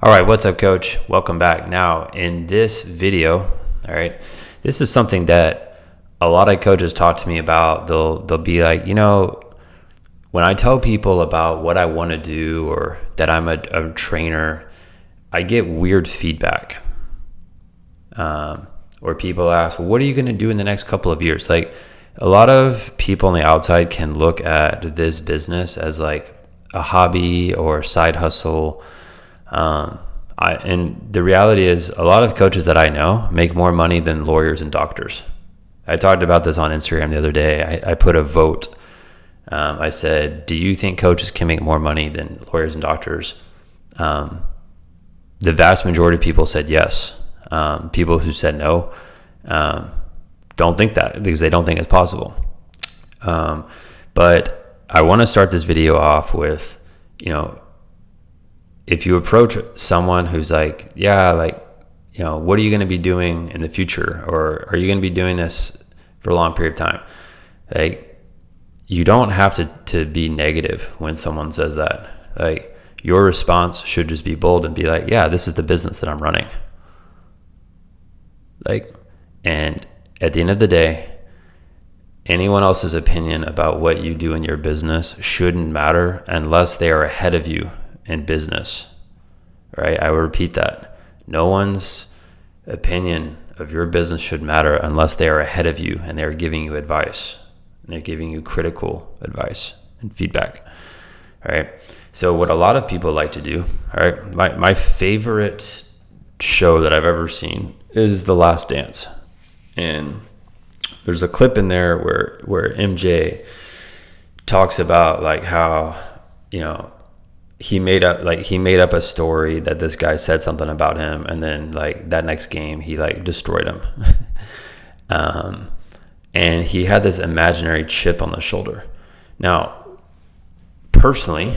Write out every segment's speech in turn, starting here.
All right, what's up, coach? Welcome back. Now, in this video, all right, this is something that a lot of coaches talk to me about. They'll be like, when I tell people about what I want to do or that I'm a trainer, I get weird feedback. Or people ask, well, what are you going to do in the next couple of years? Like, a lot of people on the outside can look at this business as like a hobby or side hustle. And the reality is a lot of coaches that I know make more money than lawyers and doctors. I talked about this on Instagram the other day. I put a vote. I said, do you think coaches can make more money than lawyers and doctors? The vast majority of people said yes. People who said no don't think that because they don't think it's possible. But I want to start this video off with, if you approach someone who's like, what are you going to be doing in the future? Or are you going to be doing this for a long period of time? Like, you don't have to be negative when someone says that. Like, your response should just be bold and be like, yeah, this is the business that I'm running. And at the end of the day, anyone else's opinion about what you do in your business shouldn't matter unless they are ahead of you in business, right? I will repeat that. No one's opinion of your business should matter unless they are ahead of you and they're giving you advice and they're giving you critical advice and feedback. All right. So what a lot of people like to do, all right, my favorite show that I've ever seen is The Last Dance. And there's a clip in there where MJ talks about like how, he made up a story that this guy said something about him, and then like that next game he like destroyed him. And he had this imaginary chip on the shoulder. Now, personally,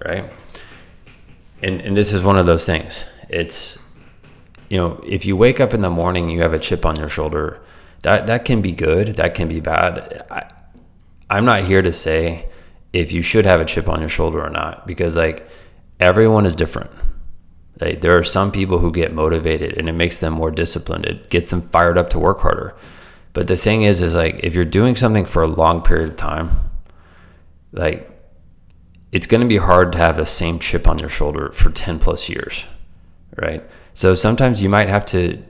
right? And this is one of those things. It's, if you wake up in the morning, you have a chip on your shoulder, that can be good, that can be bad. I'm not here to say if you should have a chip on your shoulder or not, because like everyone is different. Like, there are some people who get motivated and it makes them more disciplined. It gets them fired up to work harder. But the thing is like, if you're doing something for a long period of time, like, it's going to be hard to have the same chip on your shoulder for 10 plus years, right? So sometimes you might have to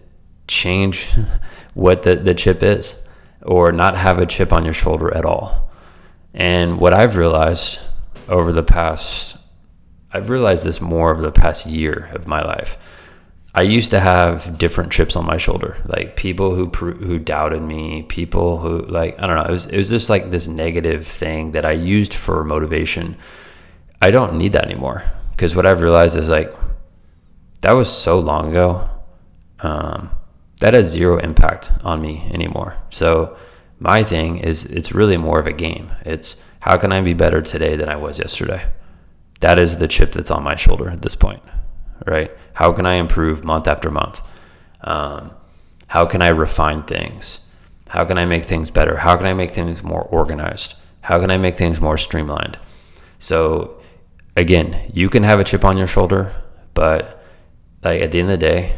change what the chip is, or not have a chip on your shoulder at all. And what I've realized I've realized this more over the past year of my life. I used to have different chips on my shoulder, like people who doubted me, people who like, I don't know, it was just like this negative thing that I used for motivation. I don't need that anymore, because what I've realized is like, that was so long ago. That has zero impact on me anymore. So my thing is, it's really more of a game. It's how can I be better today than I was yesterday? That is the chip that's on my shoulder at this point, right? How can I improve month after month? How can I refine things? How can I make things better? How can I make things more organized? How can I make things more streamlined? So again, you can have a chip on your shoulder, but like at the end of the day,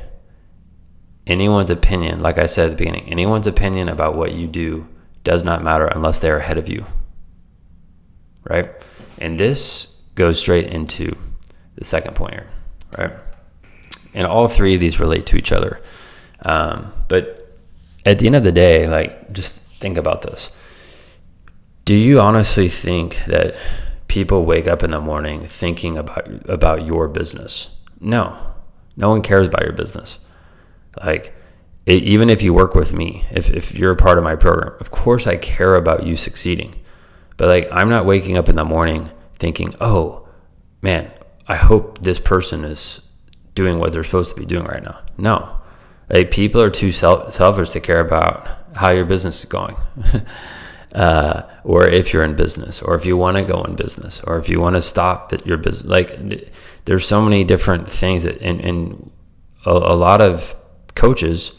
anyone's opinion, like I said at the beginning, anyone's opinion about what you do does not matter unless they're ahead of you, right? And this goes straight into the second point here, right? And all three of these relate to each other. But at the end of the day, like, just think about this. Do you honestly think that people wake up in the morning thinking about your business? No one cares about your business. Like, even if you work with me, if you're a part of my program, of course I care about you succeeding. But like, I'm not waking up in the morning thinking, oh man, I hope this person is doing what they're supposed to be doing right now. No, like, people are too selfish to care about how your business is going. Or if you're in business, or if you want to go in business, or if you want to stop at your business. Like, there's so many different things that, and a lot of coaches,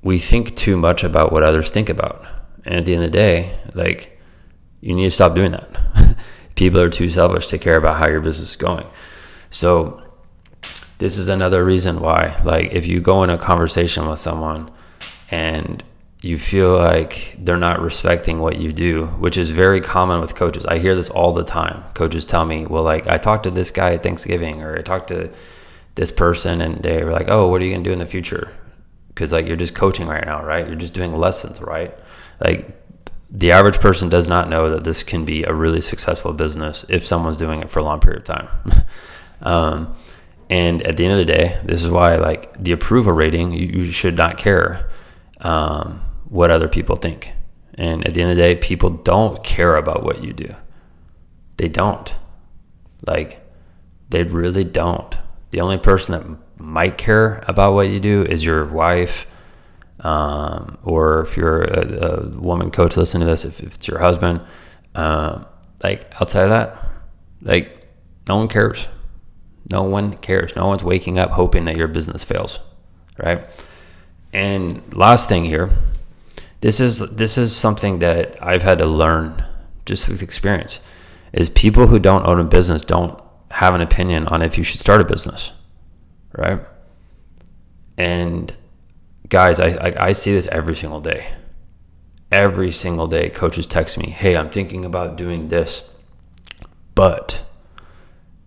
we think too much about what others think about. And at the end of the day, like, you need to stop doing that. People are too selfish to care about how your business is going. So This is another reason why, like, if you go in a conversation with someone and you feel like they're not respecting what you do, which is very common with coaches. I hear this all the time. Coaches tell me, well, like, I talked to this guy at Thanksgiving, or I talked to this person and they were like, oh, what are you gonna do in the future? Because, like, you're just coaching right now, right? You're just doing lessons, right? Like, the average person does not know that this can be a really successful business if someone's doing it for a long period of time. And at the end of the day, this is why, like, the approval rating, you should not care what other people think. And at the end of the day, people don't care about what you do. They don't. Like, they really don't. The only person that might care about what you do is your wife, or if you're a woman coach listening to this, if it's your husband. Like, outside of that, like, no one cares. No one cares. No one's waking up hoping that your business fails, right? And last thing here, this is something that I've had to learn just with experience, is people who don't own a business don't have an opinion on if you should start a business, right? And guys, I see this every single day. Every single day, coaches text me, hey, I'm thinking about doing this, but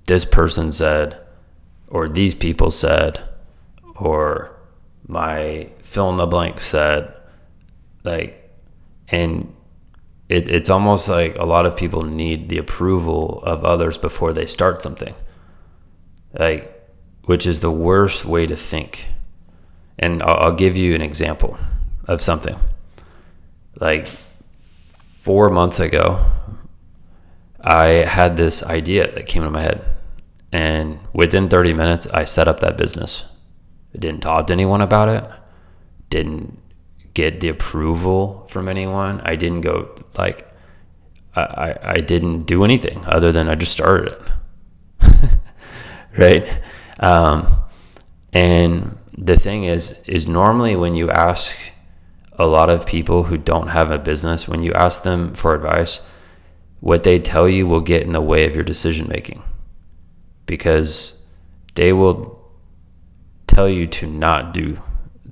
this person said, or these people said, or my fill in the blank said, like, and it's almost like a lot of people need the approval of others before they start something, like, which is the worst way to think. And I'll give you an example of something. Like, 4 months ago, I had this idea that came into my head. And within 30 minutes, I set up that business. I didn't talk to anyone about it. Didn't get the approval from anyone. I didn't go, like, I didn't do anything other than I just started it. Right? And the thing is normally when you ask a lot of people who don't have a business, when you ask them for advice, what they tell you will get in the way of your decision making, because they will tell you to not do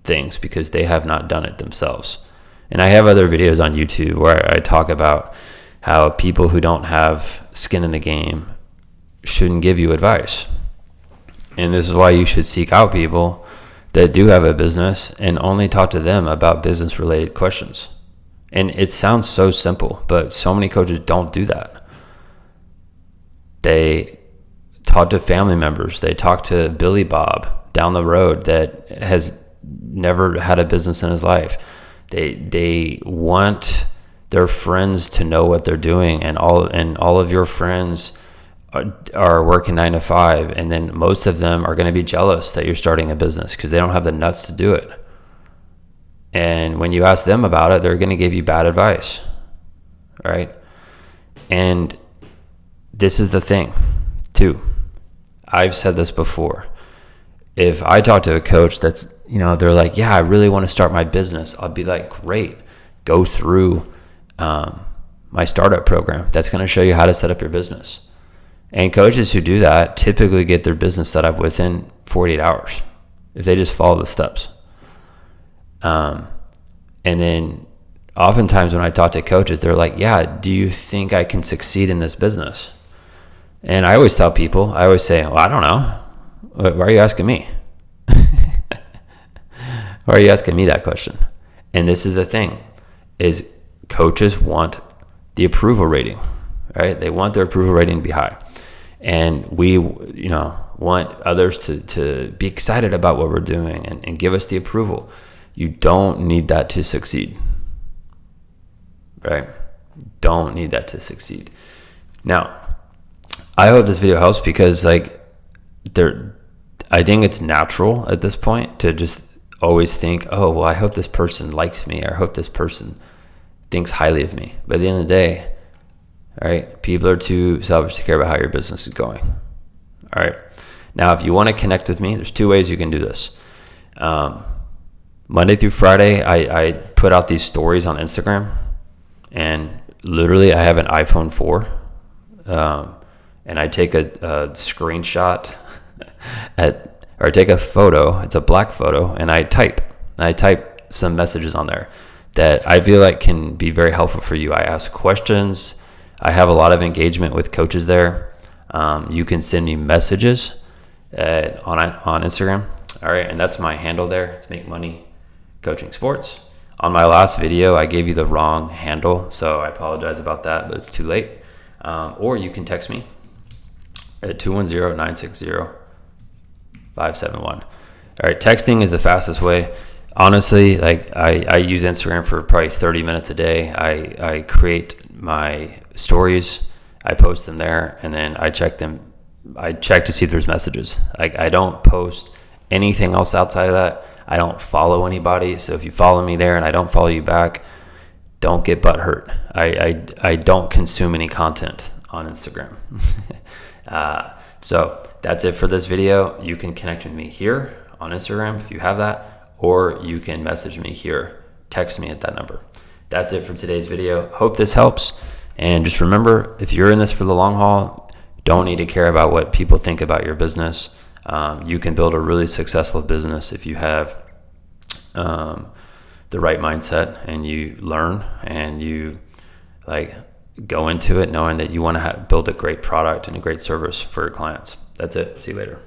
things because they have not done it themselves. And I have other videos on YouTube where I talk about how people who don't have skin in the game shouldn't give you advice. And this is why you should seek out people that do have a business and only talk to them about business related questions. And it sounds so simple, but so many coaches don't do that. They talk to family members. They talk to Billy Bob down the road that has never had a business in his life. They want their friends to know what they're doing, and all of your friends are working 9 to 5, and then most of them are going to be jealous that you're starting a business because they don't have the nuts to do it. And when you ask them about it, they're going to give you bad advice, right? And this is the thing too. I've said this before. If I talk to a coach that's, they're like, yeah, I really want to start my business, I'll be like, great, go through my startup program. That's going to show you how to set up your business. And coaches who do that typically get their business set up within 48 hours if they just follow the steps. And then oftentimes when I talk to coaches, they're like, yeah, do you think I can succeed in this business? And I always tell people, I always say, well, I don't know. Why are you asking me? Why are you asking me that question? And this is the thing, is coaches want the approval rating, right? They want their approval rating to be high. And we, want others to be excited about what we're doing and give us the approval. You don't need that to succeed, right? Don't need that to succeed. Now, I hope this video helps because, like, I think it's natural at this point to just always think, oh, well, I hope this person likes me, or I hope this person thinks highly of me. But at the end of the day, all right, people are too selfish to care about how your business is going. All right. Now, if you want to connect with me, there's 2 ways you can do this. Monday through Friday, I put out these stories on Instagram, and literally I have an iPhone 4, and I take a screenshot at or I take a photo, it's a black photo, and I type some messages on there that I feel like can be very helpful for you. I ask questions. I have a lot of engagement with coaches there. You can send me messages on Instagram. All right, and that's my handle there. It's Make Money Coaching Sports. On my last video, I gave you the wrong handle, so I apologize about that, but it's too late. Or you can text me at 210-960-5771. All right, texting is the fastest way. Honestly, like I use Instagram for probably 30 minutes a day. I create my stories, I post them there, and then I check them. I check to see if there's messages. Like, I don't post anything else outside of that. I don't follow anybody. So if you follow me there and I don't follow you back, don't get butthurt. I don't consume any content on Instagram. So that's it for this video. You can connect with me here on Instagram if you have that, or you can message me here, text me at that number. That's it for today's video. Hope this helps. And just remember, if you're in this for the long haul, don't need to care about what people think about your business. You can build a really successful business if you have the right mindset, and you learn and you go into it knowing that you want to build a great product and a great service for your clients. That's it. See you later.